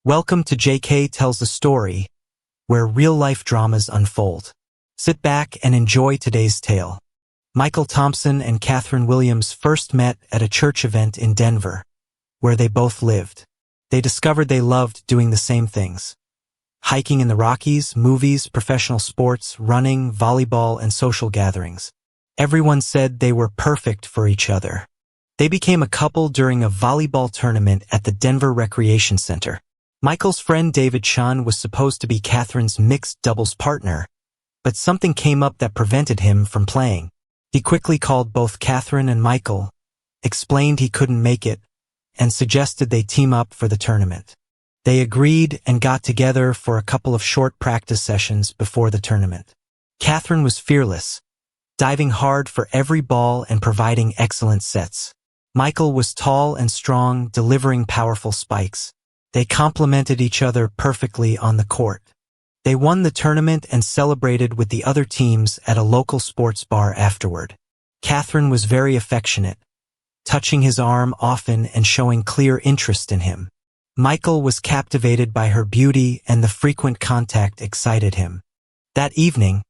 Welcome to JK Tells a Story, where real-life dramas unfold. Sit back and enjoy today's tale. Michael Thompson and Catherine Williams first met at a church event in Denver, where they both lived. They discovered they loved doing the same things. Hiking in the Rockies, movies, professional sports, running, volleyball, and social gatherings. Everyone said they were perfect for each other. They became a couple during a volleyball tournament at the Denver Recreation Center. Michael's friend David Sean was supposed to be Catherine's mixed doubles partner, but something came up that prevented him from playing. He quickly called both Catherine and Michael, explained he couldn't make it, and suggested they team up for the tournament. They agreed and got together for a couple of short practice sessions before the tournament. Catherine was fearless, diving hard for every ball and providing excellent sets. Michael was tall and strong, delivering powerful spikes. They complemented each other perfectly on the court. They won the tournament and celebrated with the other teams at a local sports bar afterward. Catherine was very affectionate, touching his arm often and showing clear interest in him. Michael was captivated by her beauty, and the frequent contact excited him. That evening,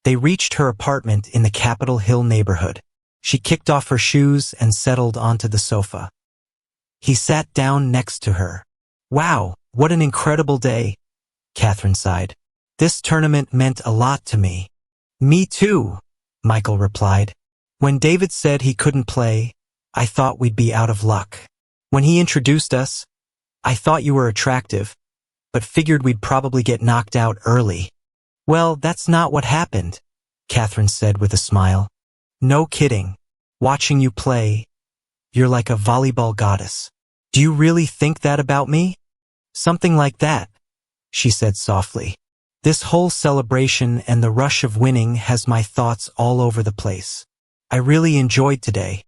they reached her apartment in the Capitol Hill neighborhood. She kicked off her shoes and settled onto the sofa. He sat down next to her. "Wow, what an incredible day," Catherine sighed. "This tournament meant a lot to me." "Me too," Michael replied. "When David said he couldn't play, I thought we'd be out of luck. When he introduced us, I thought you were attractive, but figured we'd probably get knocked out early." "Well, that's not what happened," Catherine said with a smile. "No kidding. Watching you play, you're like a volleyball goddess." "Do you really think that about me?" "Something like that," she said softly. "This whole celebration and the rush of winning has my thoughts all over the place. I really enjoyed today."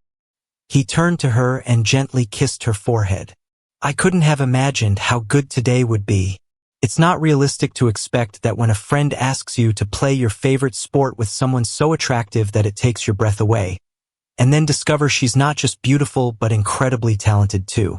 He turned to her and gently kissed her forehead. "I couldn't have imagined how good today would be. It's not realistic to expect that when a friend asks you to play your favorite sport with someone so attractive that it takes your breath away, and then discover she's not just beautiful but incredibly talented too."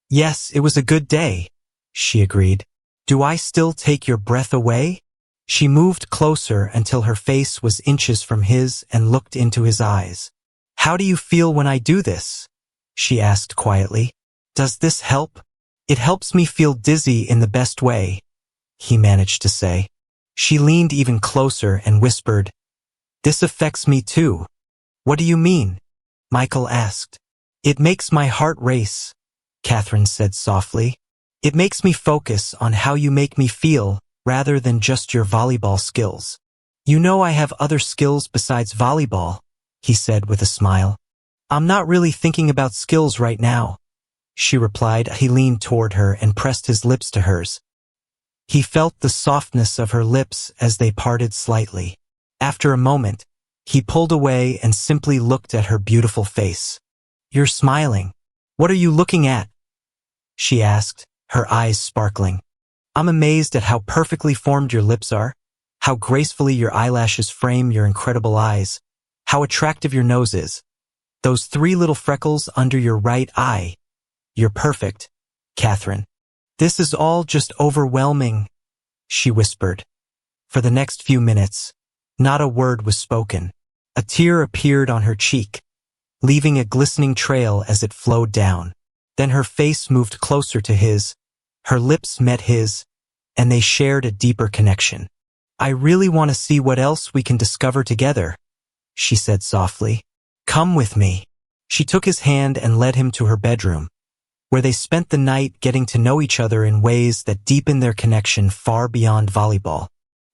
"Yes, it was a good day," she agreed. "Do I still take your breath away?" She moved closer until her face was inches from his and looked into his eyes. "How do you feel when I do this?" she asked quietly. "Does this help?" "It helps me feel dizzy in the best way," he managed to say. She leaned even closer and whispered, "This affects me too." "What do you mean?" Michael asked. "It makes my heart race," Catherine said softly. "It makes me focus on how you make me feel rather than just your volleyball skills." "You know I have other skills besides volleyball," he said with a smile. "I'm not really thinking about skills right now," she replied. He leaned toward her and pressed his lips to hers. He felt the softness of her lips as they parted slightly. After a moment, he pulled away and simply looked at her beautiful face. "You're smiling. What are you looking at?" she asked, her eyes sparkling. "I'm amazed at how perfectly formed your lips are, how gracefully your eyelashes frame your incredible eyes, how attractive your nose is. Those 3 little freckles under your right eye. You're perfect, Catherine. This is all just overwhelming," she whispered. For the next few minutes, not a word was spoken. A tear appeared on her cheek, leaving a glistening trail as it flowed down. Then her face moved closer to his, her lips met his, and they shared a deeper connection. "I really want to see what else we can discover together," she said softly. "Come with me." She took his hand and led him to her bedroom, where they spent the night getting to know each other in ways that deepened their connection far beyond volleyball.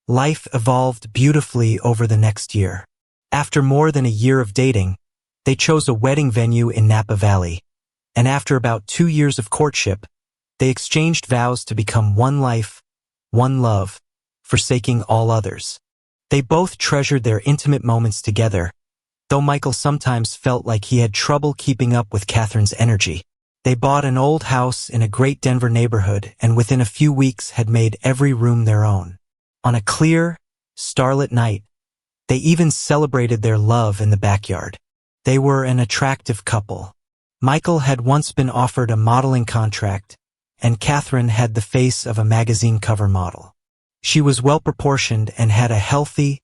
Life evolved beautifully over the next year. After more than a year of dating, they chose a wedding venue in Napa Valley, and after about 2 years of courtship, they exchanged vows to become one life, one love, forsaking all others. They both treasured their intimate moments together, though Michael sometimes felt like he had trouble keeping up with Catherine's energy. They bought an old house in a great Denver neighborhood and within a few weeks had made every room their own. On a clear, starlit night, they even celebrated their love in the backyard. They were an attractive couple. Michael had once been offered a modeling contract, and Catherine had the face of a magazine cover model. She was well-proportioned and had a healthy,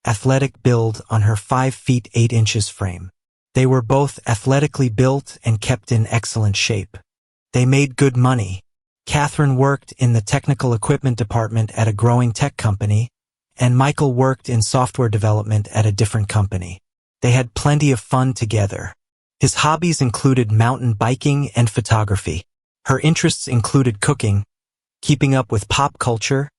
athletic build on her 5 feet 8 inches frame. They were both athletically built and kept in excellent shape. They made good money. Catherine worked in the technical equipment department at a growing tech company, and Michael worked in software development at a different company. They had plenty of fun together. His hobbies included mountain biking and photography. Her interests included cooking, keeping up with pop culture,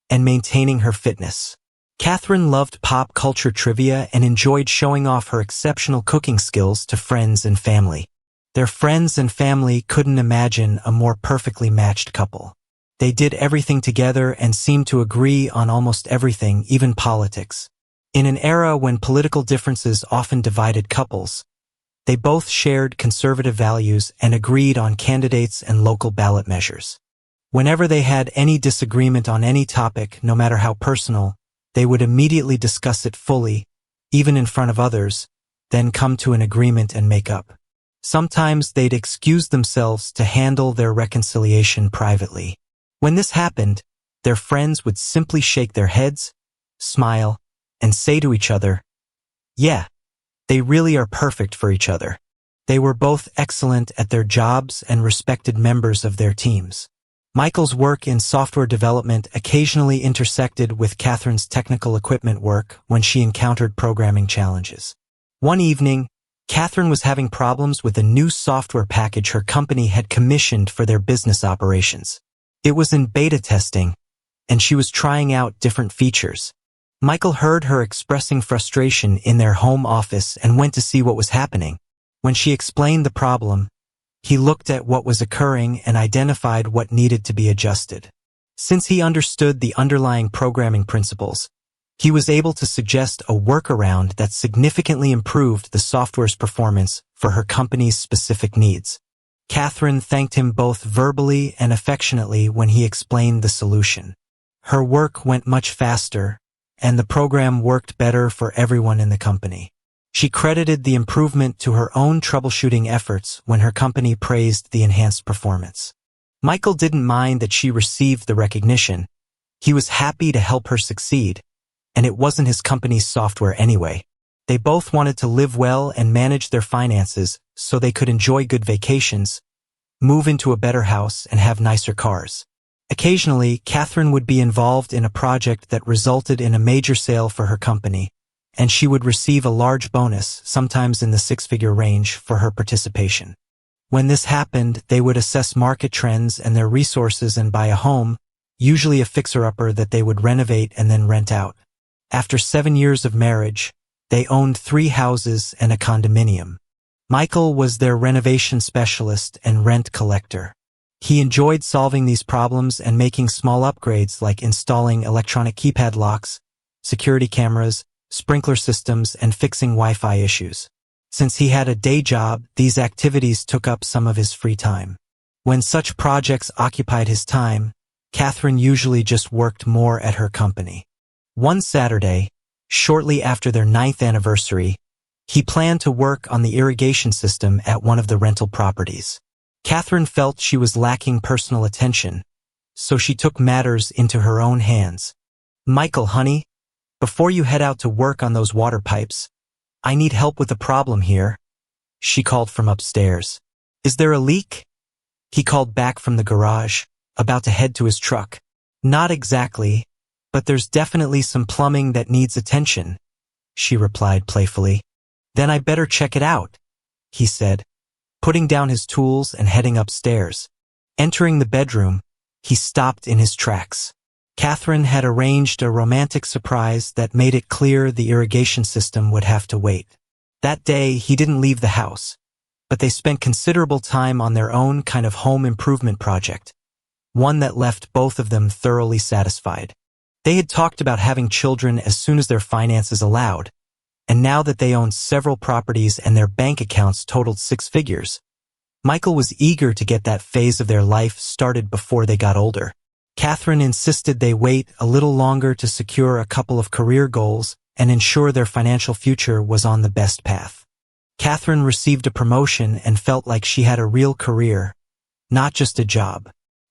and maintaining her fitness. Catherine loved pop culture trivia and enjoyed showing off her exceptional cooking skills to friends and family. Their friends and family couldn't imagine a more perfectly matched couple. They did everything together and seemed to agree on almost everything, even politics. In an era when political differences often divided couples, they both shared conservative values and agreed on candidates and local ballot measures. Whenever they had any disagreement on any topic, no matter how personal, they would immediately discuss it fully, even in front of others, then come to an agreement and make up. Sometimes they'd excuse themselves to handle their reconciliation privately. When this happened, their friends would simply shake their heads, smile, and say to each other, "Yeah, they really are perfect for each other." They were both excellent at their jobs and respected members of their teams. Michael's work in software development occasionally intersected with Catherine's technical equipment work when she encountered programming challenges. One evening, Catherine was having problems with a new software package her company had commissioned for their business operations. It was in beta testing, and she was trying out different features. Michael heard her expressing frustration in their home office and went to see what was happening. When she explained the problem, he looked at what was occurring and identified what needed to be adjusted. Since he understood the underlying programming principles, he was able to suggest a workaround that significantly improved the software's performance for her company's specific needs. Catherine thanked him both verbally and affectionately when he explained the solution. Her work went much faster, and the program worked better for everyone in the company. She credited the improvement to her own troubleshooting efforts when her company praised the enhanced performance. Michael didn't mind that she received the recognition. He was happy to help her succeed, and it wasn't his company's software anyway. They both wanted to live well and manage their finances so they could enjoy good vacations, move into a better house, and have nicer cars. Occasionally, Catherine would be involved in a project that resulted in a major sale for her company, and she would receive a large bonus, sometimes in the 6-figure range, for her participation. When this happened, they would assess market trends and their resources and buy a home, usually a fixer-upper that they would renovate and then rent out. After 7 years of marriage, they owned 3 houses and a condominium. Michael was their renovation specialist and rent collector. He enjoyed solving these problems and making small upgrades like installing electronic keypad locks, security cameras, sprinkler systems, and fixing Wi-Fi issues. Since he had a day job, these activities took up some of his free time. When such projects occupied his time, Catherine usually just worked more at her company. One Saturday, shortly after their 9th anniversary, he planned to work on the irrigation system at one of the rental properties. Catherine felt she was lacking personal attention, so she took matters into her own hands. "Michael, honey, before you head out to work on those water pipes, I need help with a problem here," she called from upstairs. "Is there a leak?" He called back from the garage, about to head to his truck. "Not exactly, but there's definitely some plumbing that needs attention," she replied playfully. "Then I better check it out," he said, putting down his tools and heading upstairs. Entering the bedroom, he stopped in his tracks. Catherine had arranged a romantic surprise that made it clear the irrigation system would have to wait. That day, he didn't leave the house, but they spent considerable time on their own kind of home improvement project, one that left both of them thoroughly satisfied. They had talked about having children as soon as their finances allowed, and now that they owned several properties and their bank accounts totaled 6 figures, Michael was eager to get that phase of their life started before they got older. Catherine insisted they wait a little longer to secure a couple of career goals and ensure their financial future was on the best path. Catherine received a promotion and felt like she had a real career, not just a job.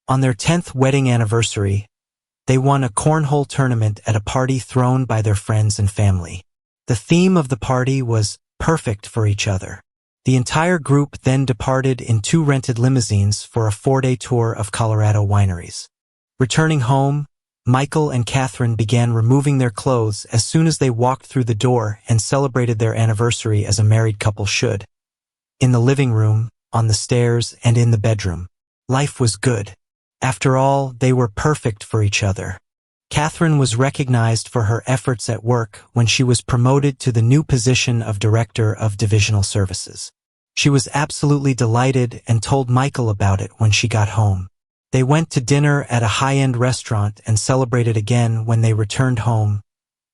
On their 10th wedding anniversary, they won a cornhole tournament at a party thrown by their friends and family. The theme of the party was perfect for each other. The entire group then departed in 2 rented limousines for a 4-day tour of Colorado wineries. Returning home, Michael and Catherine began removing their clothes as soon as they walked through the door and celebrated their anniversary as a married couple should. In the living room, on the stairs, and in the bedroom. Life was good. After all, they were perfect for each other. Catherine was recognized for her efforts at work when she was promoted to the new position of Director of Divisional Services. She was absolutely delighted and told Michael about it when she got home. They went to dinner at a high-end restaurant and celebrated again when they returned home,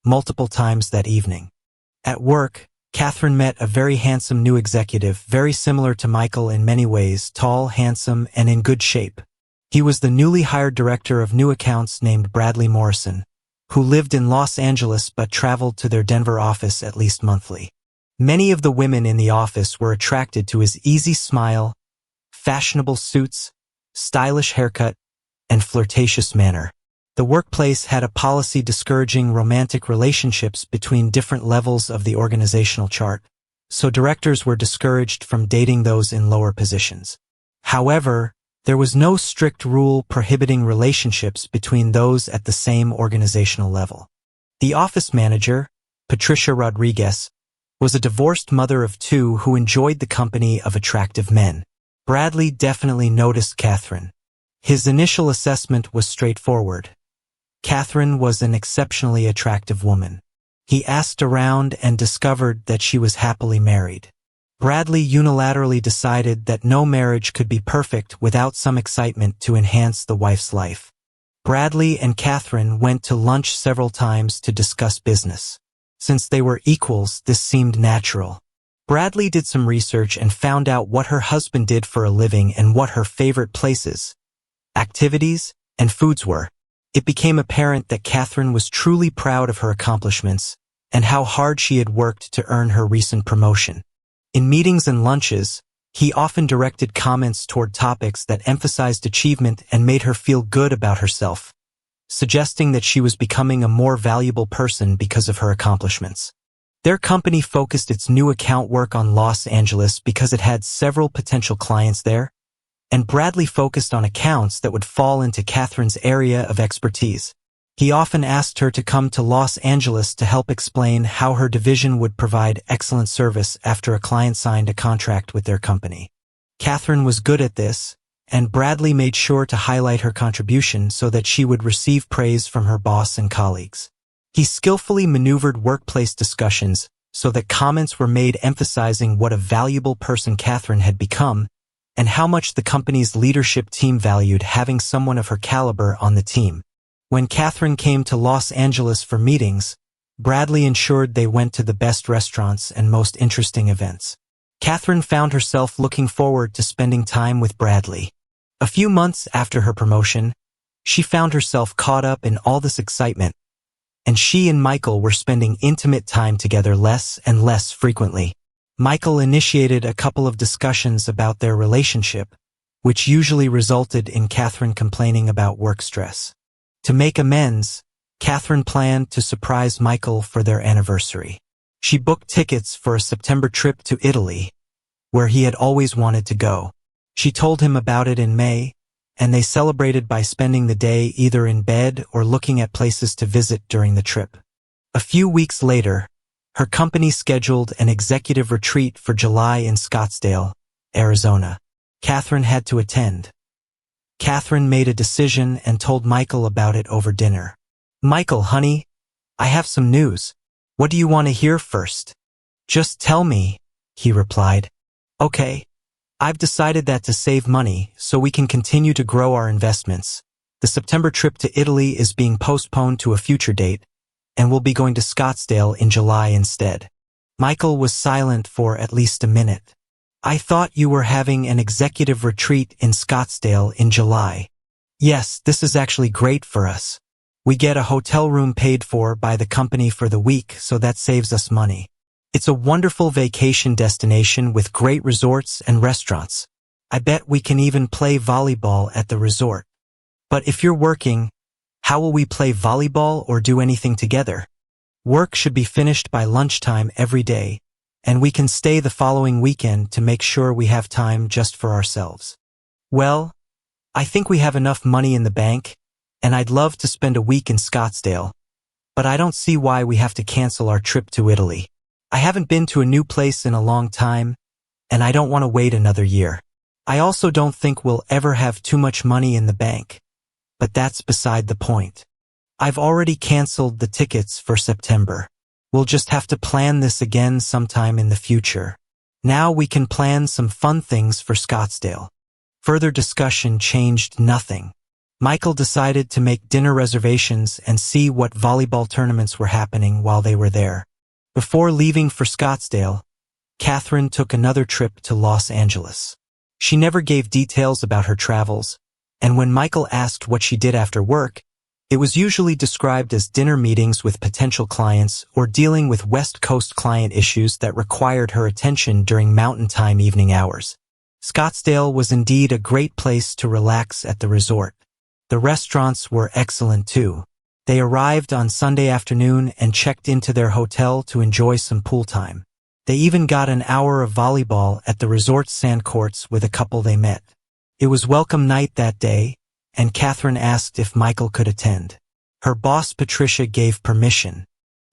multiple times that evening. At work, Catherine met a very handsome new executive, very similar to Michael in many ways, tall, handsome, and in good shape. He was the newly hired director of new accounts named Bradley Morrison, who lived in Los Angeles but traveled to their Denver office at least monthly. Many of the women in the office were attracted to his easy smile, fashionable suits, stylish haircut, and flirtatious manner. The workplace had a policy discouraging romantic relationships between different levels of the organizational chart, so directors were discouraged from dating those in lower positions. However, there was no strict rule prohibiting relationships between those at the same organizational level. The office manager, Patricia Rodriguez, was a divorced mother of 2 who enjoyed the company of attractive men. Bradley definitely noticed Catherine. His initial assessment was straightforward. Catherine was an exceptionally attractive woman. He asked around and discovered that she was happily married. Bradley unilaterally decided that no marriage could be perfect without some excitement to enhance the wife's life. Bradley and Catherine went to lunch several times to discuss business. Since they were equals, this seemed natural. Bradley did some research and found out what her husband did for a living and what her favorite places, activities, and foods were. It became apparent that Catherine was truly proud of her accomplishments and how hard she had worked to earn her recent promotion. In meetings and lunches, he often directed comments toward topics that emphasized achievement and made her feel good about herself, suggesting that she was becoming a more valuable person because of her accomplishments. Their company focused its new account work on Los Angeles because it had several potential clients there, and Bradley focused on accounts that would fall into Catherine's area of expertise. He often asked her to come to Los Angeles to help explain how her division would provide excellent service after a client signed a contract with their company. Catherine was good at this, and Bradley made sure to highlight her contribution so that she would receive praise from her boss and colleagues. He skillfully maneuvered workplace discussions so that comments were made emphasizing what a valuable person Catherine had become and how much the company's leadership team valued having someone of her caliber on the team. When Catherine came to Los Angeles for meetings, Bradley ensured they went to the best restaurants and most interesting events. Catherine found herself looking forward to spending time with Bradley. A few months after her promotion, she found herself caught up in all this excitement, and she and Michael were spending intimate time together less and less frequently. Michael initiated a couple of discussions about their relationship, which usually resulted in Catherine complaining about work stress. To make amends, Catherine planned to surprise Michael for their anniversary. She booked tickets for a September trip to Italy, where he had always wanted to go. She told him about it in May, and they celebrated by spending the day either in bed or looking at places to visit during the trip. A few weeks later, her company scheduled an executive retreat for July in Scottsdale, Arizona. Catherine had to attend. Catherine made a decision and told Michael about it over dinner. "Michael, honey, I have some news. What do you want to hear first?" "Just tell me," he replied. "Okay. I've decided that to save money so we can continue to grow our investments, the September trip to Italy is being postponed to a future date, and we'll be going to Scottsdale in July instead." Michael was silent for at least a minute. "I thought you were having an executive retreat in Scottsdale in July." "Yes, this is actually great for us. We get a hotel room paid for by the company for the week, so that saves us money. It's a wonderful vacation destination with great resorts and restaurants. I bet we can even play volleyball at the resort." But if you're working, how will we play volleyball or do anything together? Work should be finished by lunchtime every day, and we can stay the following weekend to make sure we have time just for ourselves. Well, I think we have enough money in the bank, and I'd love to spend a week in Scottsdale, but I don't see why we have to cancel our trip to Italy. I haven't been to a new place in a long time, and I don't want to wait another year. I also don't think we'll ever have too much money in the bank, but that's beside the point. I've already canceled the tickets for September. We'll just have to plan this again sometime in the future. Now we can plan some fun things for Scottsdale. Further discussion changed nothing. Michael decided to make dinner reservations and see what volleyball tournaments were happening while they were there. Before leaving for Scottsdale, Catherine took another trip to Los Angeles. She never gave details about her travels, and when Michael asked what she did after work, it was usually described as dinner meetings with potential clients or dealing with West Coast client issues that required her attention during Mountain Time evening hours. Scottsdale was indeed a great place to relax at the resort. The restaurants were excellent too. They arrived on Sunday afternoon and checked into their hotel to enjoy some pool time. They even got an hour of volleyball at the resort's sand courts with a couple they met. It was welcome night that day, and Catherine asked if Michael could attend. Her boss Patricia gave permission.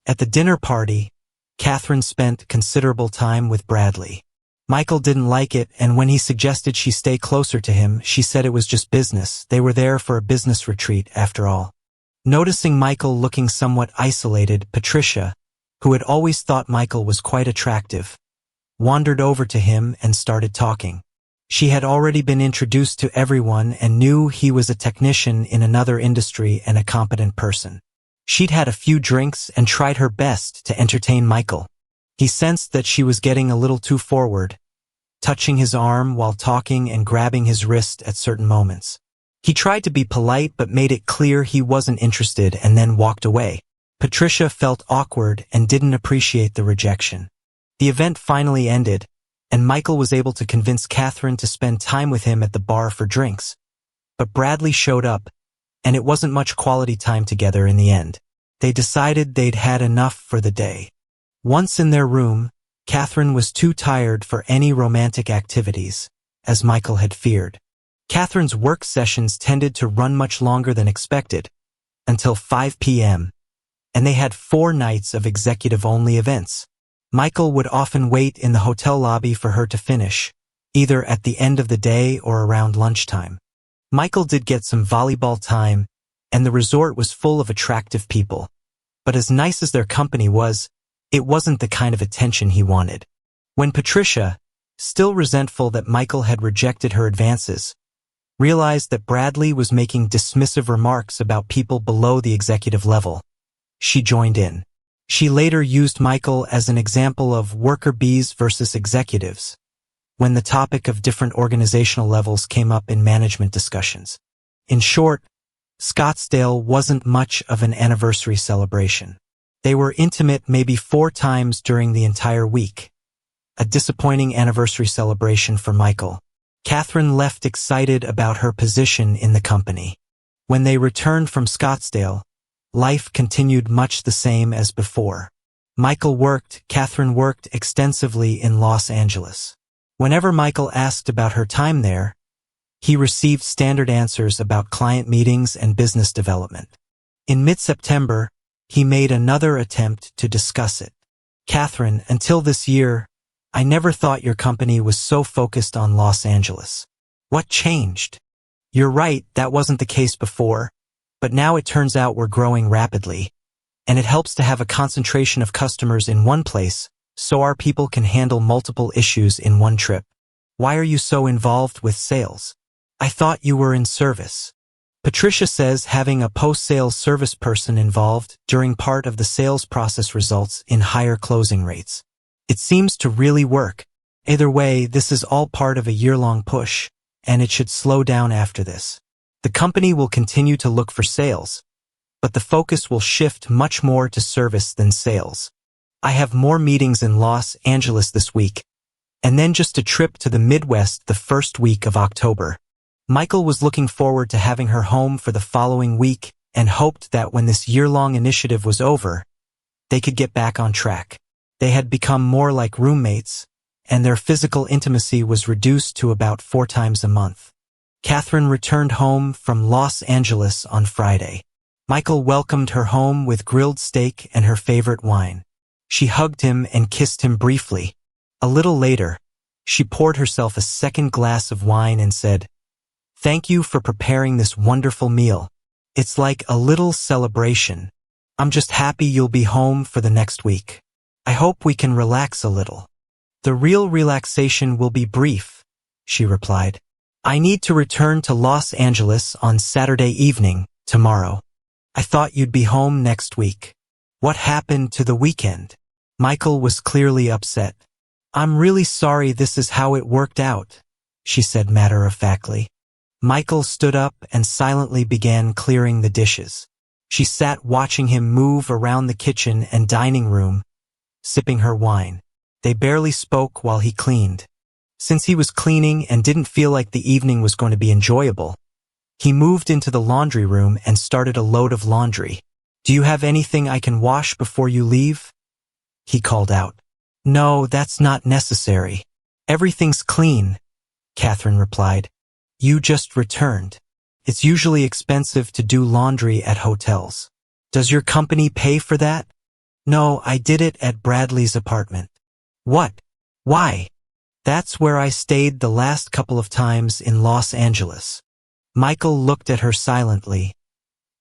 At the dinner party, Catherine spent considerable time with Bradley. Michael didn't like it, and when he suggested she stay closer to him, she said it was just business. They were there for a business retreat, after all. Noticing Michael looking somewhat isolated, Patricia, who had always thought Michael was quite attractive, wandered over to him and started talking. She had already been introduced to everyone and knew he was a technician in another industry and a competent person. She'd had a few drinks and tried her best to entertain Michael. He sensed that she was getting a little too forward, touching his arm while talking and grabbing his wrist at certain moments. He tried to be polite but made it clear he wasn't interested and then walked away. Patricia felt awkward and didn't appreciate the rejection. The event finally ended, and Michael was able to convince Catherine to spend time with him at the bar for drinks. But Bradley showed up, and it wasn't much quality time together in the end. They decided they'd had enough for the day. Once in their room, Catherine was too tired for any romantic activities, as Michael had feared. Catherine's work sessions tended to run much longer than expected, until 5 p.m., and they had 4 nights of executive-only events. Michael would often wait in the hotel lobby for her to finish, either at the end of the day or around lunchtime. Michael did get some volleyball time, and the resort was full of attractive people. But as nice as their company was, it wasn't the kind of attention he wanted. When Patricia, still resentful that Michael had rejected her advances, realized that Bradley was making dismissive remarks about people below the executive level, she joined in. She later used Michael as an example of worker bees versus executives, when the topic of different organizational levels came up in management discussions. In short, Scottsdale wasn't much of an anniversary celebration. They were intimate maybe 4 times during the entire week. A disappointing anniversary celebration for Michael. Catherine left excited about her position in the company. When they returned from Scottsdale, life continued much the same as before. Michael worked, Catherine worked extensively in Los Angeles. Whenever Michael asked about her time there, he received standard answers about client meetings and business development. In mid-September, he made another attempt to discuss it. Catherine, until this year, I never thought your company was so focused on Los Angeles. What changed? You're right, that wasn't the case before, but now it turns out we're growing rapidly, and it helps to have a concentration of customers in one place so our people can handle multiple issues in one trip. Why are you so involved with sales? I thought you were in service. Patricia says having a post-sales service person involved during part of the sales process results in higher closing rates. It seems to really work. Either way, this is all part of a year-long push, and it should slow down after this. The company will continue to look for sales, but the focus will shift much more to service than sales. I have more meetings in Los Angeles this week, and then just a trip to the Midwest the first week of October. Michael was looking forward to having her home for the following week and hoped that when this year-long initiative was over, they could get back on track. They had become more like roommates, and their physical intimacy was reduced to about 4 times a month. Catherine returned home from Los Angeles on Friday. Michael welcomed her home with grilled steak and her favorite wine. She hugged him and kissed him briefly. A little later, she poured herself a second glass of wine and said, "Thank you for preparing this wonderful meal. It's like a little celebration. I'm just happy you'll be home for the next week. I hope we can relax a little." "The real relaxation will be brief," she replied. "I need to return to Los Angeles on Saturday evening, tomorrow. I thought you'd be home next week. What happened to the weekend?" Michael was clearly upset. "I'm really sorry this is how it worked out," she said matter-of-factly. Michael stood up and silently began clearing the dishes. She sat watching him move around the kitchen and dining room, sipping her wine. They barely spoke while he cleaned. Since he was cleaning and didn't feel like the evening was going to be enjoyable, he moved into the laundry room and started a load of laundry. "Do you have anything I can wash before you leave?" he called out. "No, that's not necessary. Everything's clean," Catherine replied. "You just returned. It's usually expensive to do laundry at hotels. Does your company pay for that?" "No, I did it at Bradley's apartment." "What? Why?" "That's where I stayed the last couple of times in Los Angeles." Michael looked at her silently,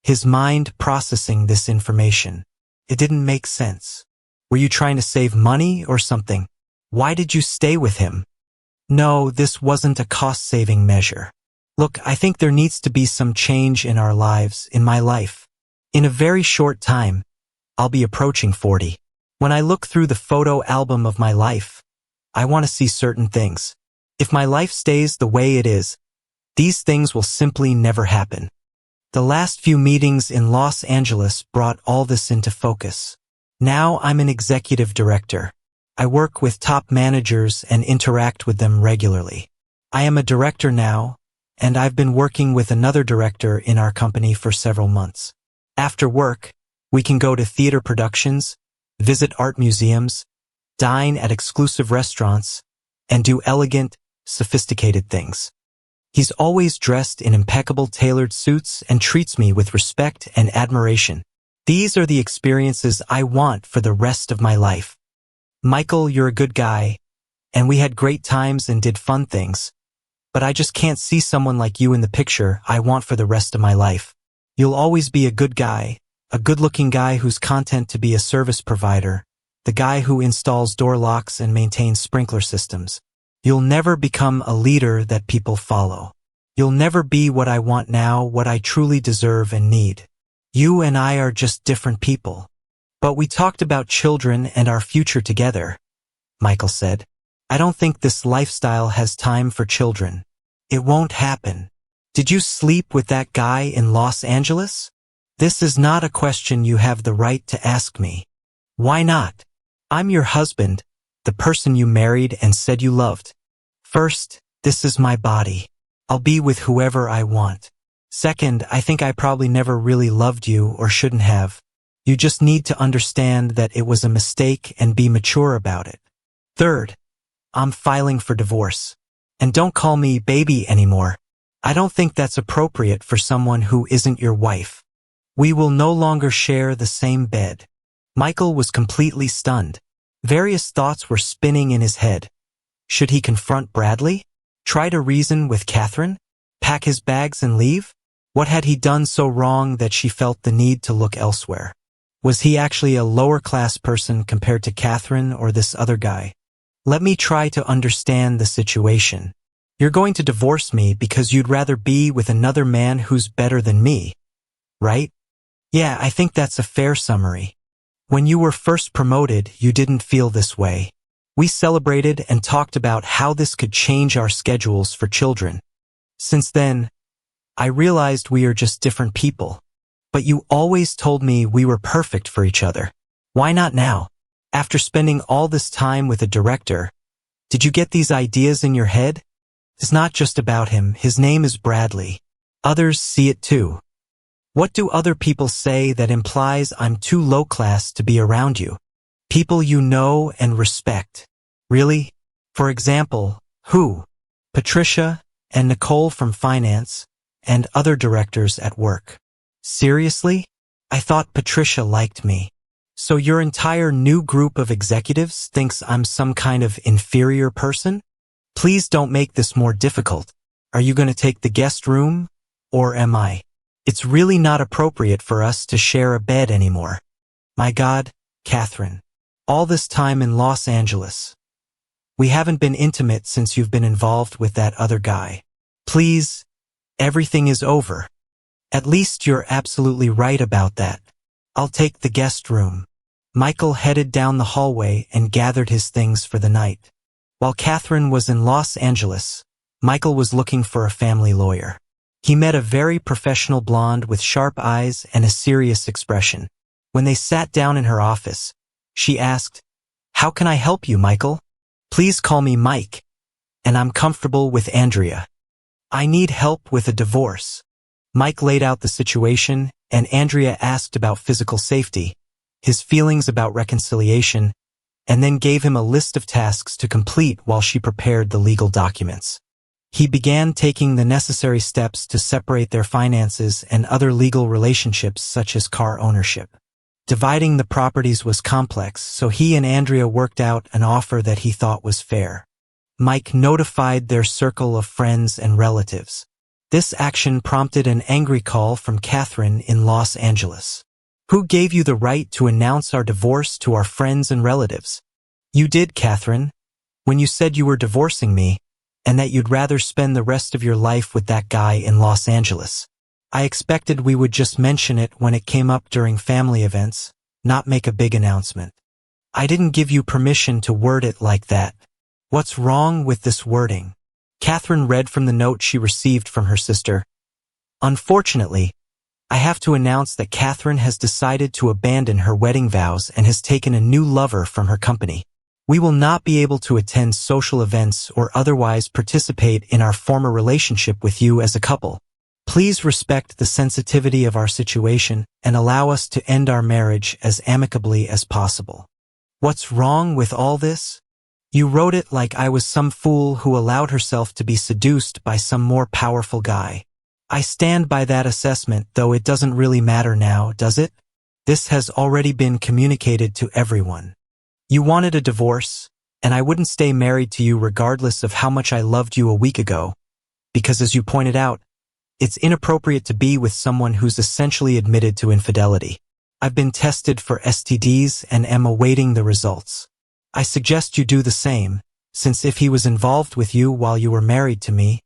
his mind processing this information. It didn't make sense. "Were you trying to save money or something? Why did you stay with him?" "No, this wasn't a cost-saving measure. Look, I think there needs to be some change in our lives, in my life. In a very short time, I'll be approaching 40. When I look through the photo album of my life, I want to see certain things. If my life stays the way it is, these things will simply never happen." The last few meetings in Los Angeles brought all this into focus. Now I'm an executive director. I work with top managers and interact with them regularly. I am a director now, and I've been working with another director in our company for several months. After work, we can go to theater productions, visit art museums, dine at exclusive restaurants, and do elegant, sophisticated things. He's always dressed in impeccable tailored suits and treats me with respect and admiration. These are the experiences I want for the rest of my life. Michael, you're a good guy, and we had great times and did fun things, but I just can't see someone like you in the picture I want for the rest of my life. You'll always be a good guy, a good-looking guy who's content to be a service provider, the guy who installs door locks and maintains sprinkler systems. You'll never become a leader that people follow. You'll never be what I want now, what I truly deserve and need. You and I are just different people. But we talked about children and our future together, Michael said. I don't think this lifestyle has time for children. It won't happen. Did you sleep with that guy in Los Angeles? This is not a question you have the right to ask me. Why not? I'm your husband, the person you married and said you loved. First, this is my body. I'll be with whoever I want. Second, I think I probably never really loved you or shouldn't have. You just need to understand that it was a mistake and be mature about it. Third, I'm filing for divorce. And don't call me baby anymore. I don't think that's appropriate for someone who isn't your wife. We will no longer share the same bed. Michael was completely stunned. Various thoughts were spinning in his head. Should he confront Bradley? Try to reason with Catherine? Pack his bags and leave? What had he done so wrong that she felt the need to look elsewhere? Was he actually a lower-class person compared to Catherine or this other guy? Let me try to understand the situation. You're going to divorce me because you'd rather be with another man who's better than me, right? Yeah, I think that's a fair summary. When you were first promoted, you didn't feel this way. We celebrated and talked about how this could change our schedules for children. Since then, I realized we are just different people. But you always told me we were perfect for each other. Why not now? After spending all this time with a director, did you get these ideas in your head? It's not just about him, his name is Bradley. Others see it too. What do other people say that implies I'm too low class to be around you? People you know and respect. Really? For example, who? Patricia and Nicole from finance and other directors at work. Seriously? I thought Patricia liked me. So your entire new group of executives thinks I'm some kind of inferior person? Please don't make this more difficult. Are you going to take the guest room? Or am I? It's really not appropriate for us to share a bed anymore. My God, Catherine. All this time in Los Angeles. We haven't been intimate since you've been involved with that other guy. Please, everything is over. At least you're absolutely right about that. I'll take the guest room. Michael headed down the hallway and gathered his things for the night. While Catherine was in Los Angeles, Michael was looking for a family lawyer. He met a very professional blonde with sharp eyes and a serious expression. When they sat down in her office, she asked, "How can I help you, Michael?" "Please call me Mike, and I'm comfortable with Andrea. I need help with a divorce." Mike laid out the situation, and Andrea asked about physical safety, his feelings about reconciliation, and then gave him a list of tasks to complete while she prepared the legal documents. He began taking the necessary steps to separate their finances and other legal relationships such as car ownership. Dividing the properties was complex, so he and Andrea worked out an offer that he thought was fair. Mike notified their circle of friends and relatives. This action prompted an angry call from Catherine in Los Angeles. "Who gave you the right to announce our divorce to our friends and relatives?" "You did, Catherine, when you said you were divorcing me, and that you'd rather spend the rest of your life with that guy in Los Angeles. I expected we would just mention it when it came up during family events, not make a big announcement. I didn't give you permission to word it like that. What's wrong with this wording?" Catherine read from the note she received from her sister. "Unfortunately, I have to announce that Catherine has decided to abandon her wedding vows and has taken a new lover from her company. We will not be able to attend social events or otherwise participate in our former relationship with you as a couple. Please respect the sensitivity of our situation and allow us to end our marriage as amicably as possible." What's wrong with all this? You wrote it like I was some fool who allowed herself to be seduced by some more powerful guy. I stand by that assessment, though it doesn't really matter now, does it? This has already been communicated to everyone. You wanted a divorce, and I wouldn't stay married to you regardless of how much I loved you a week ago, because as you pointed out, it's inappropriate to be with someone who's essentially admitted to infidelity. I've been tested for STDs and am awaiting the results. I suggest you do the same, since if he was involved with you while you were married to me,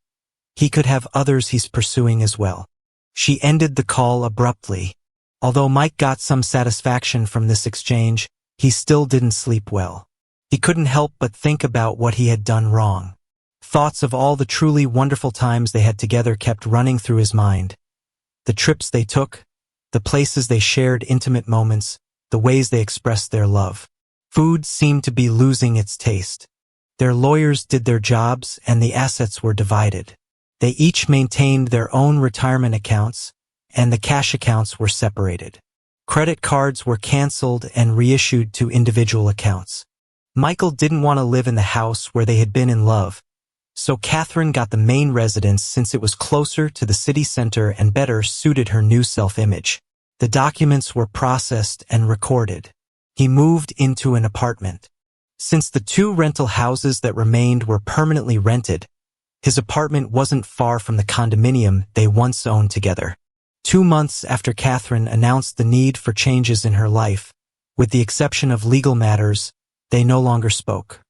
he could have others he's pursuing as well. She ended the call abruptly. Although Mike got some satisfaction from this exchange, he still didn't sleep well. He couldn't help but think about what he had done wrong. Thoughts of all the truly wonderful times they had together kept running through his mind. The trips they took, the places they shared intimate moments, the ways they expressed their love. Food seemed to be losing its taste. Their lawyers did their jobs and the assets were divided. They each maintained their own retirement accounts, and the cash accounts were separated. Credit cards were canceled and reissued to individual accounts. Michael didn't want to live in the house where they had been in love, so Catherine got the main residence since it was closer to the city center and better suited her new self-image. The documents were processed and recorded. He moved into an apartment. Since the two rental houses that remained were permanently rented, his apartment wasn't far from the condominium they once owned together. 2 months after Catherine announced the need for changes in her life, with the exception of legal matters, they no longer spoke.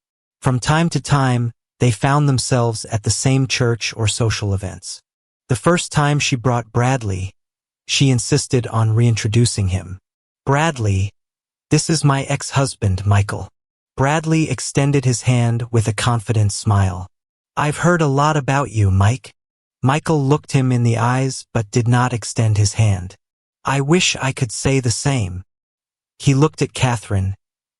From time to time, they found themselves at the same church or social events. The first time she brought Bradley, she insisted on reintroducing him. "Bradley, this is my ex-husband, Michael." Bradley extended his hand with a confident smile. "I've heard a lot about you, Mike." Michael looked him in the eyes but did not extend his hand. "I wish I could say the same." He looked at Catherine,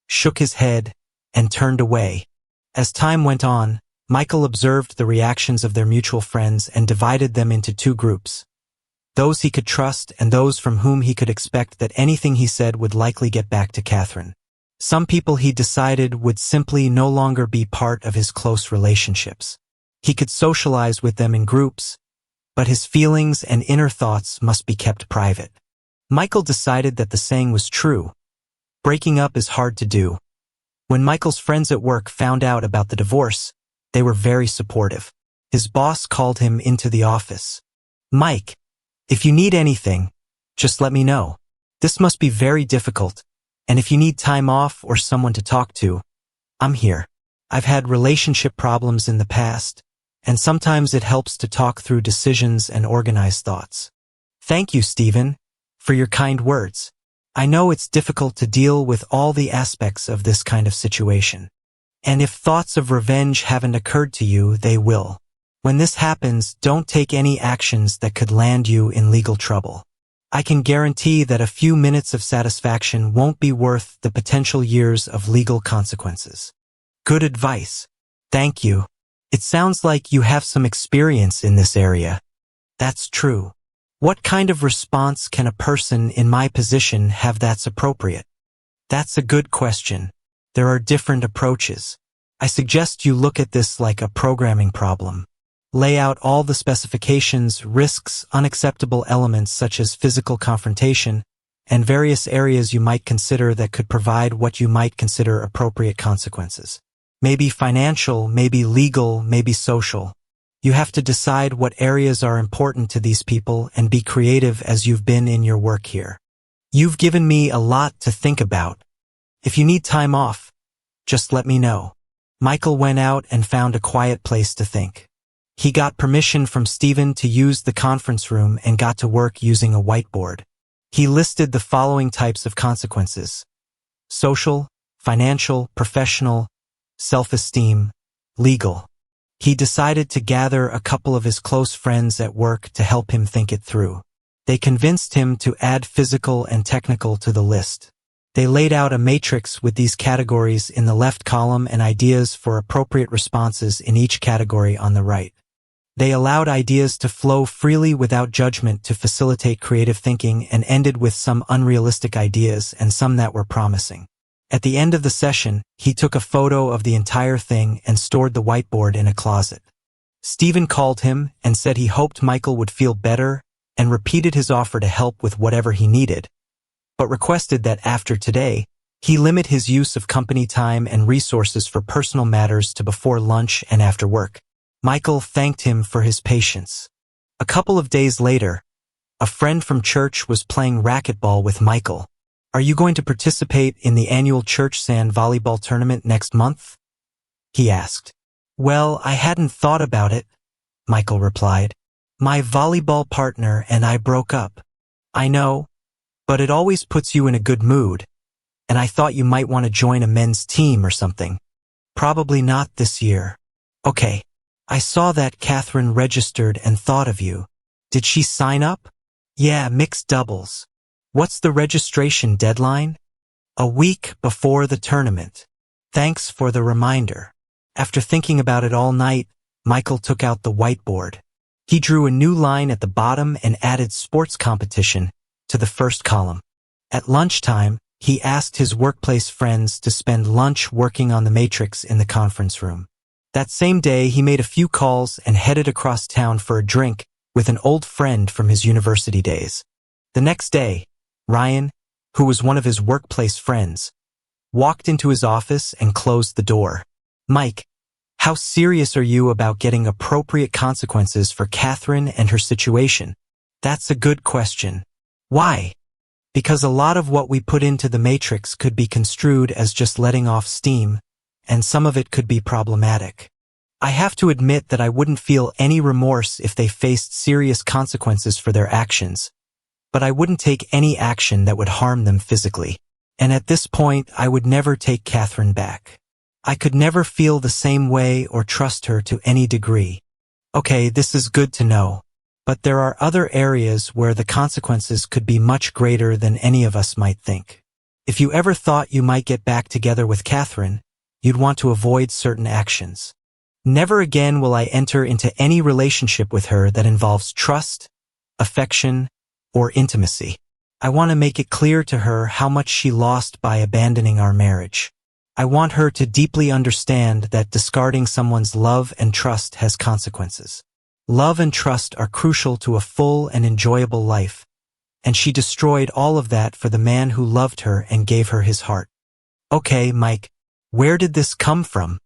shook his head, and turned away. As time went on, Michael observed the reactions of their mutual friends and divided them into two groups. Those he could trust and those from whom he could expect that anything he said would likely get back to Catherine. Some people he decided would simply no longer be part of his close relationships. He could socialize with them in groups, but his feelings and inner thoughts must be kept private. Michael decided that the saying was true. Breaking up is hard to do. When Michael's friends at work found out about the divorce, they were very supportive. His boss called him into the office. "Mike, if you need anything, just let me know. This must be very difficult, and if you need time off or someone to talk to, I'm here. I've had relationship problems in the past, and sometimes it helps to talk through decisions and organize thoughts." "Thank you, Stephen, for your kind words. I know it's difficult to deal with all the aspects of this kind of situation. And if thoughts of revenge haven't occurred to you, they will. When this happens, don't take any actions that could land you in legal trouble. I can guarantee that a few minutes of satisfaction won't be worth the potential years of legal consequences." "Good advice. Thank you. It sounds like you have some experience in this area." "That's true. What kind of response can a person in my position have that's appropriate?" "That's a good question. There are different approaches. I suggest you look at this like a programming problem. Lay out all the specifications, risks, unacceptable elements such as physical confrontation, and various areas you might consider that could provide what you might consider appropriate consequences. Maybe financial, maybe legal, maybe social. You have to decide what areas are important to these people and be creative as you've been in your work here. You've given me a lot to think about. If you need time off, just let me know." Michael went out and found a quiet place to think. He got permission from Stephen to use the conference room and got to work using a whiteboard. He listed the following types of consequences: social, financial, professional, self-esteem, legal. He decided to gather a couple of his close friends at work to help him think it through. They convinced him to add physical and technical to the list. They laid out a matrix with these categories in the left column and ideas for appropriate responses in each category on the right. They allowed ideas to flow freely without judgment to facilitate creative thinking and ended with some unrealistic ideas and some that were promising. At the end of the session, he took a photo of the entire thing and stored the whiteboard in a closet. Stephen called him and said he hoped Michael would feel better and repeated his offer to help with whatever he needed, but requested that after today, he limit his use of company time and resources for personal matters to before lunch and after work. Michael thanked him for his patience. A couple of days later, a friend from church was playing racquetball with Michael. "Are you going to participate in the annual church sand volleyball tournament next month?" he asked. "Well, I hadn't thought about it," Michael replied. "My volleyball partner and I broke up." "I know, but it always puts you in a good mood, and I thought you might want to join a men's team or something." "Probably not this year." "Okay. I saw that Catherine registered and thought of you. Did she sign up?" "Yeah, mixed doubles." "What's the registration deadline?" "A week before the tournament." "Thanks for the reminder." After thinking about it all night, Michael took out the whiteboard. He drew a new line at the bottom and added sports competition to the first column. At lunchtime, he asked his workplace friends to spend lunch working on the matrix in the conference room. That same day, he made a few calls and headed across town for a drink with an old friend from his university days. The next day, Ryan, who was one of his workplace friends, walked into his office and closed the door. "Mike, how serious are you about getting appropriate consequences for Catherine and her situation?" "That's a good question." "Why?" "Because a lot of what we put into the matrix could be construed as just letting off steam, and some of it could be problematic. I have to admit that I wouldn't feel any remorse if they faced serious consequences for their actions, but I wouldn't take any action that would harm them physically. And at this point, I would never take Catherine back. I could never feel the same way or trust her to any degree." "Okay, this is good to know. But there are other areas where the consequences could be much greater than any of us might think. If you ever thought you might get back together with Catherine, you'd want to avoid certain actions. Never again will I enter into any relationship with her that involves trust, affection, or intimacy. I want to make it clear to her how much she lost by abandoning our marriage. I want her to deeply understand that discarding someone's love and trust has consequences. Love and trust are crucial to a full and enjoyable life, and she destroyed all of that for the man who loved her and gave her his heart. Okay, Mike, where did this come from?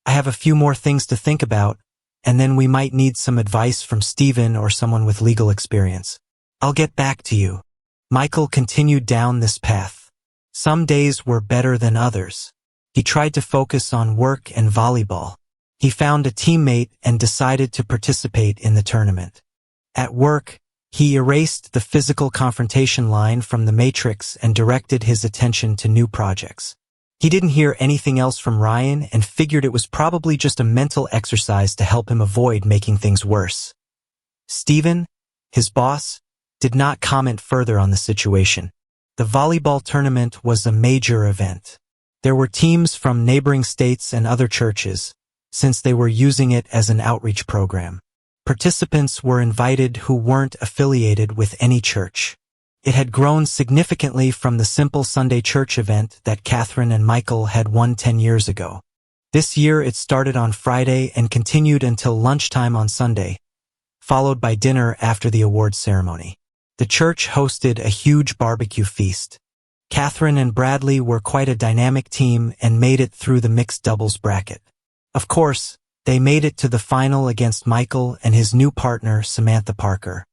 I have a few more things to think about, and then we might need some advice from Stephen or someone with legal experience. I'll get back to you. Michael continued down this path. Some days were better than others. He tried to focus on work and volleyball. He found a teammate and decided to participate in the tournament. At work, he erased the physical confrontation line from the matrix and directed his attention to new projects. He didn't hear anything else from Ryan and figured it was probably just a mental exercise to help him avoid making things worse. Stephen, his boss, did not comment further on the situation. The volleyball tournament was a major event. There were teams from neighboring states and other churches, since they were using it as an outreach program. Participants were invited who weren't affiliated with any church. It had grown significantly from the simple Sunday church event that Catherine and Michael had won 10 years ago. This year it started on Friday and continued until lunchtime on Sunday, followed by dinner after the awards ceremony. The church hosted a huge barbecue feast. Catherine and Bradley were quite a dynamic team and made it through the mixed doubles bracket. Of course, they made it to the final against Michael and his new partner, Samantha Parker.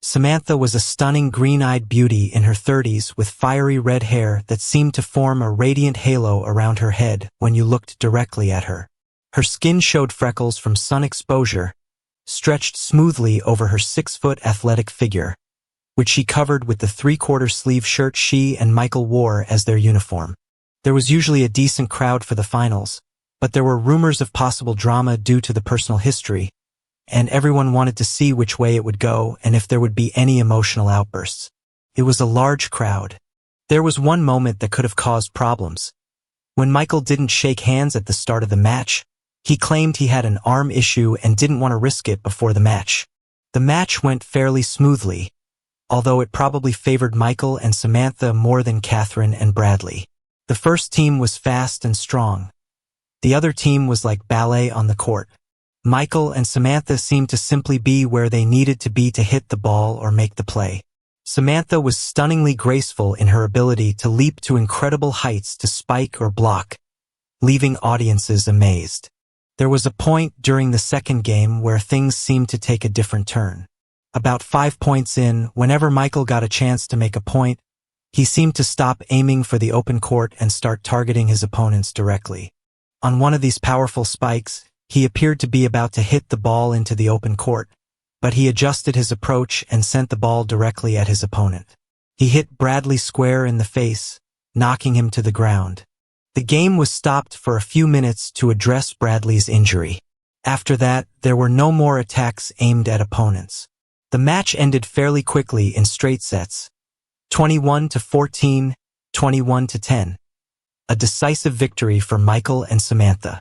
Samantha was a stunning green-eyed beauty in her 30s with fiery red hair that seemed to form a radiant halo around her head when you looked directly at her. Her skin showed freckles from sun exposure, stretched smoothly over her 6-foot athletic figure, which she covered with the 3/4 sleeve shirt she and Michael wore as their uniform. There was usually a decent crowd for the finals, but there were rumors of possible drama due to the personal history, and everyone wanted to see which way it would go and if there would be any emotional outbursts. It was a large crowd. There was one moment that could have caused problems. When Michael didn't shake hands at the start of the match, he claimed he had an arm issue and didn't want to risk it before the match. The match went fairly smoothly, although it probably favored Michael and Samantha more than Catherine and Bradley. The first team was fast and strong. The other team was like ballet on the court. Michael and Samantha seemed to simply be where they needed to be to hit the ball or make the play. Samantha was stunningly graceful in her ability to leap to incredible heights to spike or block, leaving audiences amazed. There was a point during the second game where things seemed to take a different turn. About 5 points in, whenever Michael got a chance to make a point, he seemed to stop aiming for the open court and start targeting his opponents directly. On one of these powerful spikes, he appeared to be about to hit the ball into the open court, but he adjusted his approach and sent the ball directly at his opponent. He hit Bradley square in the face, knocking him to the ground. The game was stopped for a few minutes to address Bradley's injury. After that, there were no more attacks aimed at opponents. The match ended fairly quickly in straight sets, 21-14, 21-10. A decisive victory for Michael and Samantha.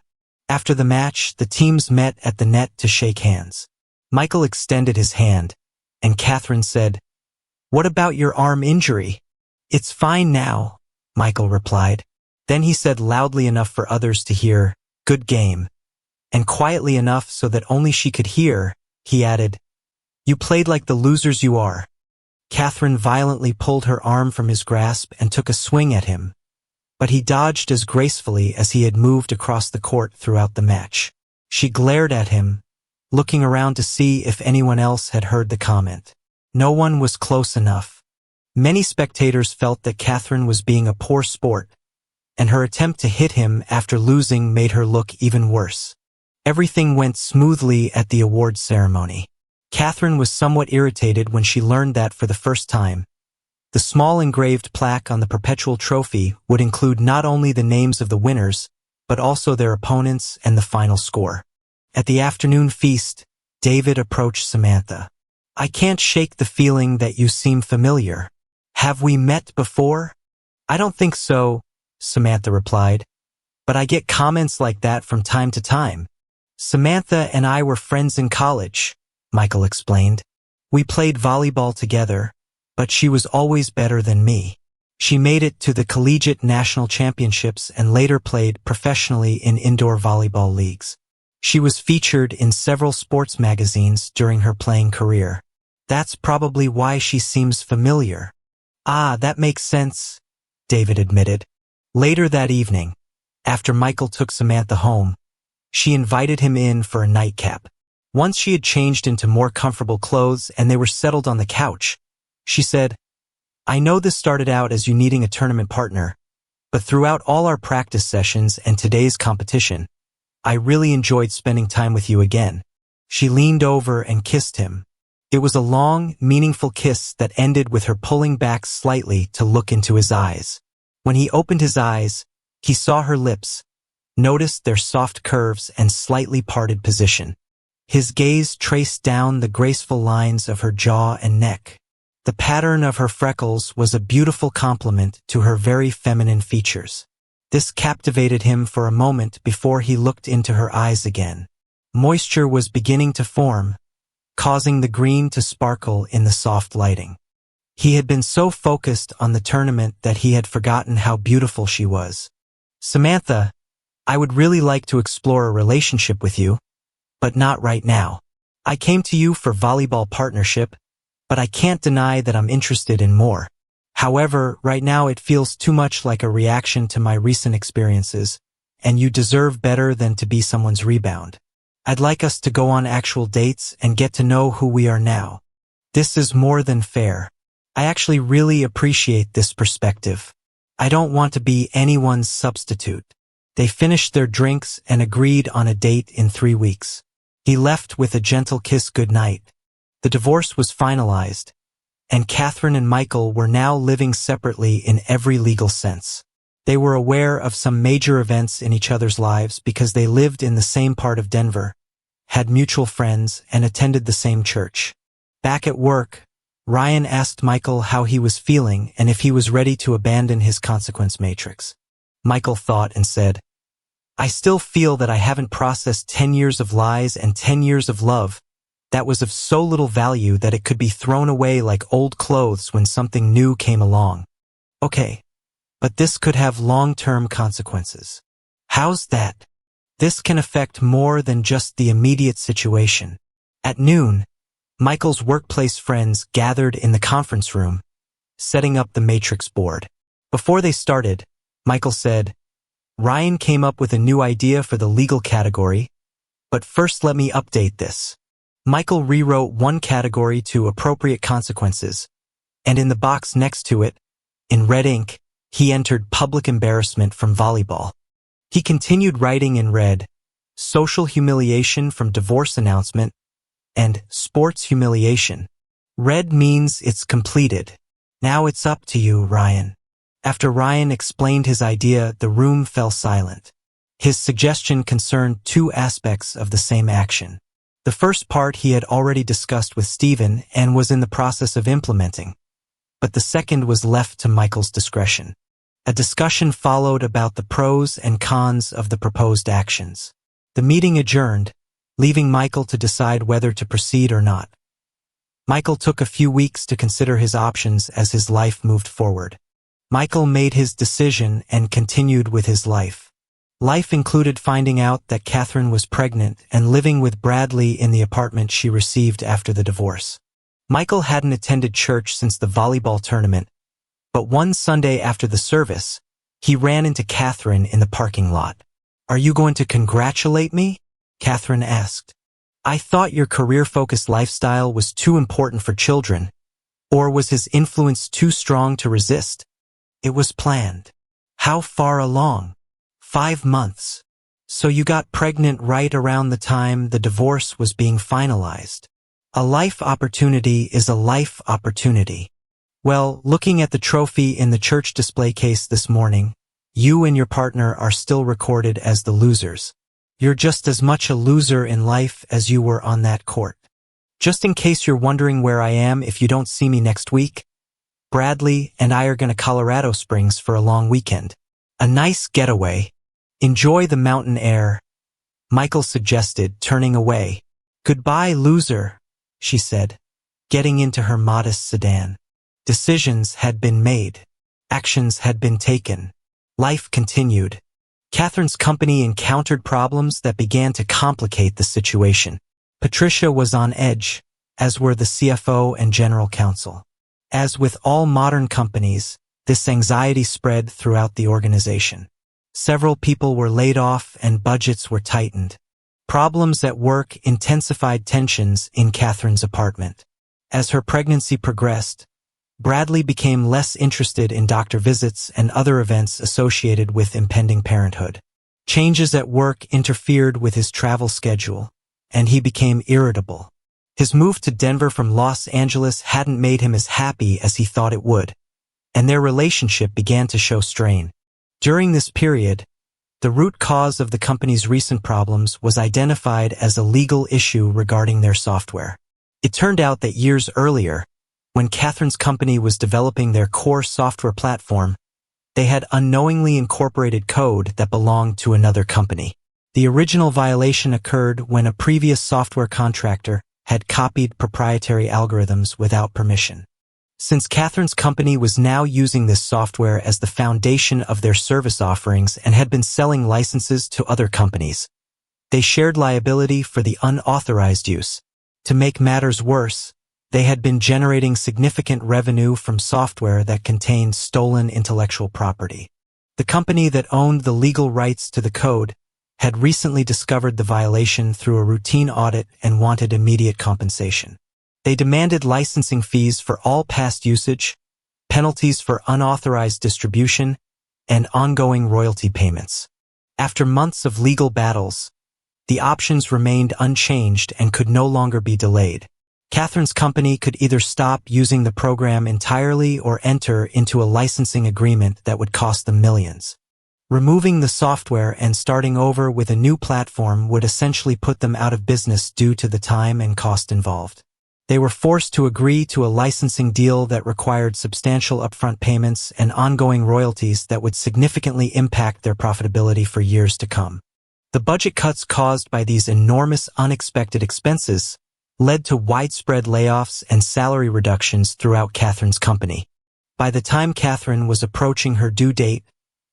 After the match, the teams met at the net to shake hands. Michael extended his hand, and Catherine said, "What about your arm injury?" "It's fine now," Michael replied. Then he said loudly enough for others to hear, "Good game," and quietly enough so that only she could hear, he added, "You played like the losers you are." Catherine violently pulled her arm from his grasp and took a swing at him, but he dodged as gracefully as he had moved across the court throughout the match. She glared at him, looking around to see if anyone else had heard the comment. No one was close enough. Many spectators felt that Catherine was being a poor sport, and her attempt to hit him after losing made her look even worse. Everything went smoothly at the awards ceremony. Catherine was somewhat irritated when she learned that for the first time, the small engraved plaque on the perpetual trophy would include not only the names of the winners, but also their opponents and the final score. At the afternoon feast, David approached Samantha. "I can't shake the feeling that you seem familiar. Have we met before?" "I don't think so," Samantha replied, "but I get comments like that from time to time." Samantha and I were friends in college, Michael explained. We played volleyball together, but she was always better than me. She made it to the collegiate national championships and later played professionally in indoor volleyball leagues. She was featured in several sports magazines during her playing career. That's probably why she seems familiar. Ah, that makes sense, David admitted. Later that evening, after Michael took Samantha home, she invited him in for a nightcap. Once she had changed into more comfortable clothes and they were settled on the couch, she said, "I know this started out as you needing a tournament partner, but throughout all our practice sessions and today's competition, I really enjoyed spending time with you again." She leaned over and kissed him. It was a long, meaningful kiss that ended with her pulling back slightly to look into his eyes. When he opened his eyes, he saw her lips, noticed their soft curves and slightly parted position. His gaze traced down the graceful lines of her jaw and neck. The pattern of her freckles was a beautiful complement to her very feminine features. This captivated him for a moment before he looked into her eyes again. Moisture was beginning to form, causing the green to sparkle in the soft lighting. He had been so focused on the tournament that he had forgotten how beautiful she was. "Samantha, I would really like to explore a relationship with you, but not right now. I came to you for volleyball partnership, but I can't deny that I'm interested in more. However, right now it feels too much like a reaction to my recent experiences, and you deserve better than to be someone's rebound. I'd like us to go on actual dates and get to know who we are now. This is more than fair. I actually really appreciate this perspective. I don't want to be anyone's substitute." They finished their drinks and agreed on a date in 3 weeks. He left with a gentle kiss goodnight. The divorce was finalized, and Catherine and Michael were now living separately in every legal sense. They were aware of some major events in each other's lives because they lived in the same part of Denver, had mutual friends, and attended the same church. Back at work, Ryan asked Michael how he was feeling and if he was ready to abandon his consequence matrix. Michael thought and said, "I still feel that I haven't processed 10 years of lies and 10 years of love that was of so little value that it could be thrown away like old clothes when something new came along. Okay, but this could have long-term consequences." "How's that?" "This can affect more than just the immediate situation." At noon, Michael's workplace friends gathered in the conference room, setting up the matrix board. Before they started, Michael said, "Ryan came up with a new idea for the legal category, but first let me update this." Michael rewrote one category to appropriate consequences, and in the box next to it, in red ink, he entered public embarrassment from volleyball. He continued writing in red, social humiliation from divorce announcement, and sports humiliation. Red means it's completed. Now it's up to you, Ryan. After Ryan explained his idea, the room fell silent. His suggestion concerned 2 aspects of the same action. The first part he had already discussed with Stephen and was in the process of implementing, but the second was left to Michael's discretion. A discussion followed about the pros and cons of the proposed actions. The meeting adjourned, leaving Michael to decide whether to proceed or not. Michael took a few weeks to consider his options as his life moved forward. Michael made his decision and continued with his life. Life included finding out that Catherine was pregnant and living with Bradley in the apartment she received after the divorce. Michael hadn't attended church since the volleyball tournament, but one Sunday after the service, he ran into Catherine in the parking lot. "Are you going to congratulate me?" Catherine asked. "I thought your career-focused lifestyle was too important for children, or was his influence too strong to resist?" "It was planned." "How far along?" 5 months. "So you got pregnant right around the time the divorce was being finalized." A life opportunity is a life opportunity. Well, looking at the trophy in the church display case this morning, you and your partner are still recorded as the losers. You're just as much a loser in life as you were on that court. Just in case you're wondering where I am if you don't see me next week, Bradley and I are going to Colorado Springs for a long weekend. A nice getaway. Enjoy the mountain air, Michael suggested, turning away. "Goodbye, loser," she said, getting into her modest sedan. Decisions had been made. Actions had been taken. Life continued. Catherine's company encountered problems that began to complicate the situation. Patricia was on edge, as were the CFO and general counsel. As with all modern companies, this anxiety spread throughout the organization. Several people were laid off and budgets were tightened. Problems at work intensified tensions in Catherine's apartment. As her pregnancy progressed, Bradley became less interested in doctor visits and other events associated with impending parenthood. Changes at work interfered with his travel schedule, and he became irritable. His move to Denver from Los Angeles hadn't made him as happy as he thought it would, and their relationship began to show strain. During this period, the root cause of the company's recent problems was identified as a legal issue regarding their software. It turned out that years earlier, when Catherine's company was developing their core software platform, they had unknowingly incorporated code that belonged to another company. The original violation occurred when a previous software contractor had copied proprietary algorithms without permission. Since Catherine's company was now using this software as the foundation of their service offerings and had been selling licenses to other companies, they shared liability for the unauthorized use. To make matters worse, they had been generating significant revenue from software that contained stolen intellectual property. The company that owned the legal rights to the code had recently discovered the violation through a routine audit and wanted immediate compensation. They demanded licensing fees for all past usage, penalties for unauthorized distribution, and ongoing royalty payments. After months of legal battles, the options remained unchanged and could no longer be delayed. Catherine's company could either stop using the program entirely or enter into a licensing agreement that would cost them millions. Removing the software and starting over with a new platform would essentially put them out of business due to the time and cost involved. They were forced to agree to a licensing deal that required substantial upfront payments and ongoing royalties that would significantly impact their profitability for years to come. The budget cuts caused by these enormous unexpected expenses led to widespread layoffs and salary reductions throughout Catherine's company. By the time Catherine was approaching her due date,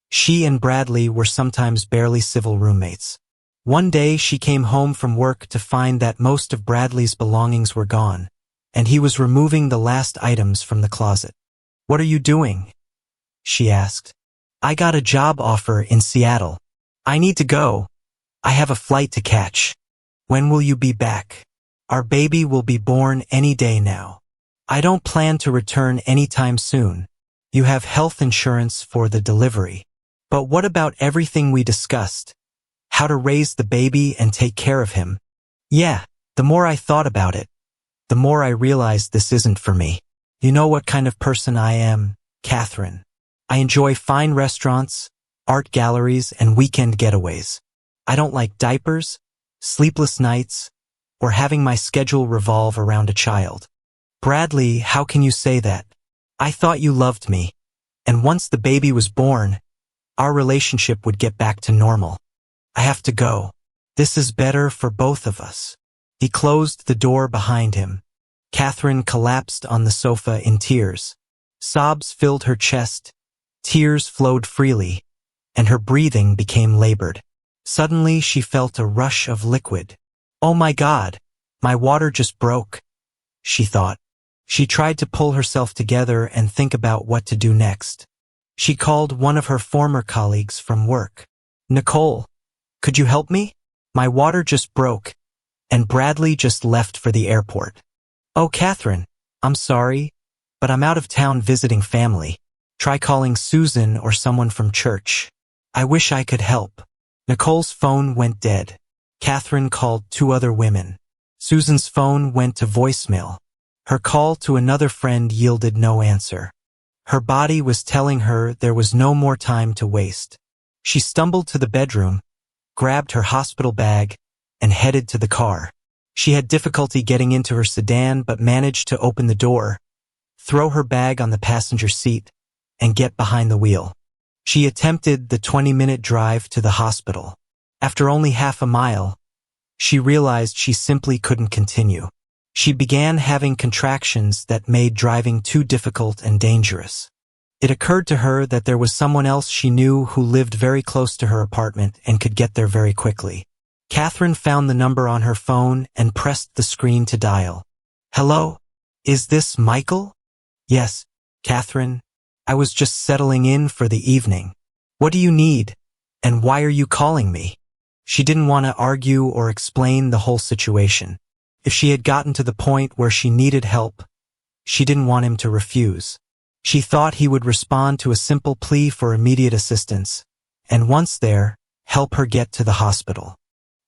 she and Bradley were sometimes barely civil roommates. One day she came home from work to find that most of Bradley's belongings were gone, and he was removing the last items from the closet. "What are you doing?" she asked. "I got a job offer in Seattle. I need to go. I have a flight to catch. When will you be back? Our baby will be born any day now. I don't plan to return anytime soon. You have health insurance for the delivery. But what about everything we discussed? How to raise the baby and take care of him? Yeah, the more I thought about it, the more I realized this isn't for me. You know what kind of person I am, Catherine. I enjoy fine restaurants, art galleries, and weekend getaways. I don't like diapers, sleepless nights, or having my schedule revolve around a child. Bradley, how can you say that? I thought you loved me, and once the baby was born, our relationship would get back to normal. I have to go. This is better for both of us." He closed the door behind him. Catherine collapsed on the sofa in tears. Sobs filled her chest, tears flowed freely, and her breathing became labored. Suddenly she felt a rush of liquid. "Oh my God, my water just broke," she thought. She tried to pull herself together and think about what to do next. She called one of her former colleagues from work. "Nicole, could you help me? My water just broke, and Bradley just left for the airport." "Oh, Catherine, I'm sorry, but I'm out of town visiting family. Try calling Susan or someone from church. I wish I could help." Nicole's phone went dead. Catherine called 2 other women. Susan's phone went to voicemail. Her call to another friend yielded no answer. Her body was telling her there was no more time to waste. She stumbled to the bedroom, grabbed her hospital bag, and headed to the car. She had difficulty getting into her sedan but managed to open the door, throw her bag on the passenger seat, and get behind the wheel. She attempted the 20-minute drive to the hospital. After only half a mile, she realized she simply couldn't continue. She began having contractions that made driving too difficult and dangerous. It occurred to her that there was someone else she knew who lived very close to her apartment and could get there very quickly. Catherine found the number on her phone and pressed the screen to dial. "Hello? Is this Michael?" "Yes, Catherine. I was just settling in for the evening. What do you need? And why are you calling me?" She didn't want to argue or explain the whole situation. If she had gotten to the point where she needed help, she didn't want him to refuse. She thought he would respond to a simple plea for immediate assistance, and once there, help her get to the hospital.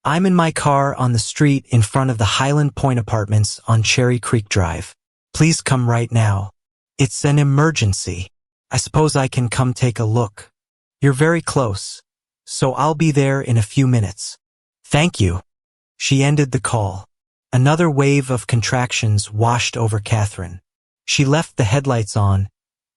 "I'm in my car on the street in front of the Highland Point Apartments on Cherry Creek Drive. Please come right now. It's an emergency. I suppose I can come take a look. You're very close, so I'll be there in a few minutes. Thank you." She ended the call. Another wave of contractions washed over Catherine. She left the headlights on,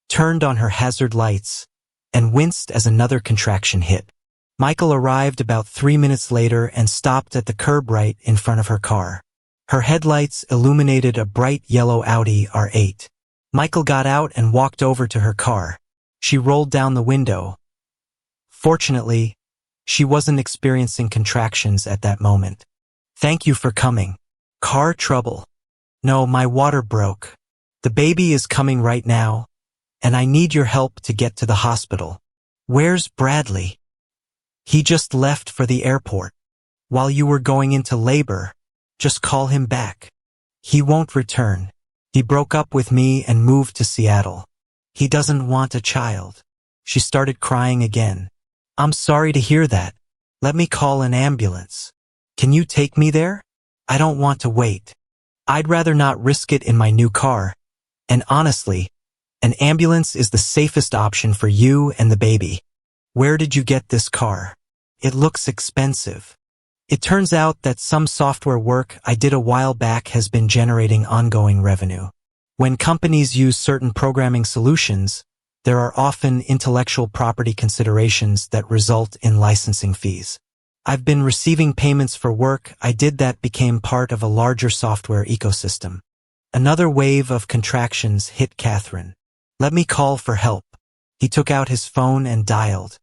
turned on her hazard lights, and winced as another contraction hit. Michael arrived about 3 minutes later and stopped at the curb right in front of her car. Her headlights illuminated a bright yellow Audi R8. Michael got out and walked over to her car. She rolled down the window. Fortunately, she wasn't experiencing contractions at that moment. "Thank you for coming. Car trouble?" "No, my water broke. The baby is coming right now, and I need your help to get to the hospital." "Where's Bradley?" "He just left for the airport. While you were going into labor, just call him back. He won't return. He broke up with me and moved to Seattle. He doesn't want a child." She started crying again. "I'm sorry to hear that. Let me call an ambulance. Can you take me there? I don't want to wait. I'd rather not risk it in my new car. And honestly, an ambulance is the safest option for you and the baby. Where did you get this car? It looks expensive." It turns out that some software work I did a while back has been generating ongoing revenue. When companies use certain programming solutions, there are often intellectual property considerations that result in licensing fees. I've been receiving payments for work I did that became part of a larger software ecosystem. Another wave of contractions hit Catherine. "Let me call for help." He took out his phone and dialed.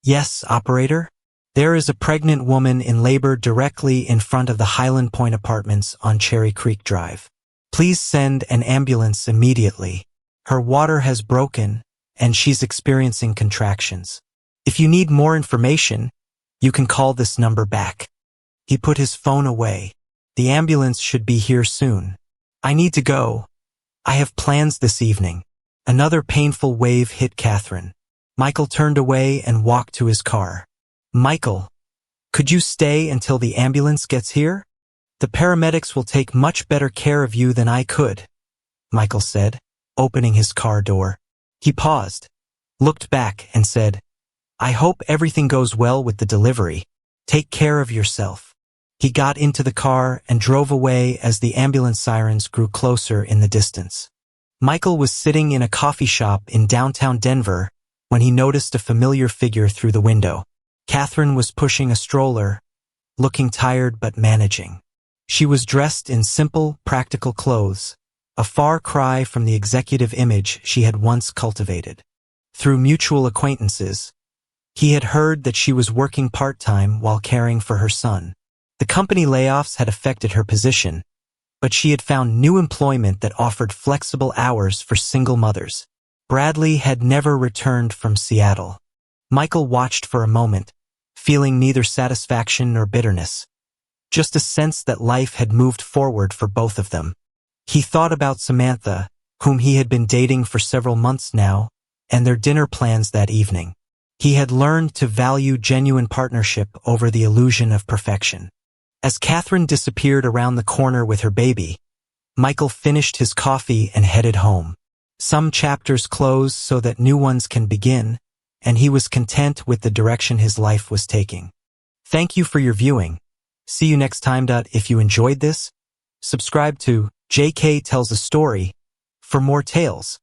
"Yes, operator? There is a pregnant woman in labor directly in front of the Highland Point Apartments on Cherry Creek Drive. Please send an ambulance immediately. Her water has broken, and she's experiencing contractions. If you need more information, you can call this number back." He put his phone away. "The ambulance should be here soon. I need to go. I have plans this evening." Another painful wave hit Catherine. Michael turned away and walked to his car. "Michael, could you stay until the ambulance gets here? The paramedics will take much better care of you than I could," Michael said, opening his car door. He paused, looked back, and said, "I hope everything goes well with the delivery. Take care of yourself." He got into the car and drove away as the ambulance sirens grew closer in the distance. Michael was sitting in a coffee shop in downtown Denver when he noticed a familiar figure through the window. Catherine was pushing a stroller, looking tired but managing. She was dressed in simple, practical clothes, a far cry from the executive image she had once cultivated. Through mutual acquaintances, he had heard that she was working part-time while caring for her son. The company layoffs had affected her position, but she had found new employment that offered flexible hours for single mothers. Bradley had never returned from Seattle. Michael watched for a moment, feeling neither satisfaction nor bitterness, just a sense that life had moved forward for both of them. He thought about Samantha, whom he had been dating for several months now, and their dinner plans that evening. He had learned to value genuine partnership over the illusion of perfection. As Catherine disappeared around the corner with her baby, Michael finished his coffee and headed home. Some chapters close so that new ones can begin, and he was content with the direction his life was taking. Thank you for your viewing. See you next time. If you enjoyed this, subscribe to JK Tells a Story for more tales.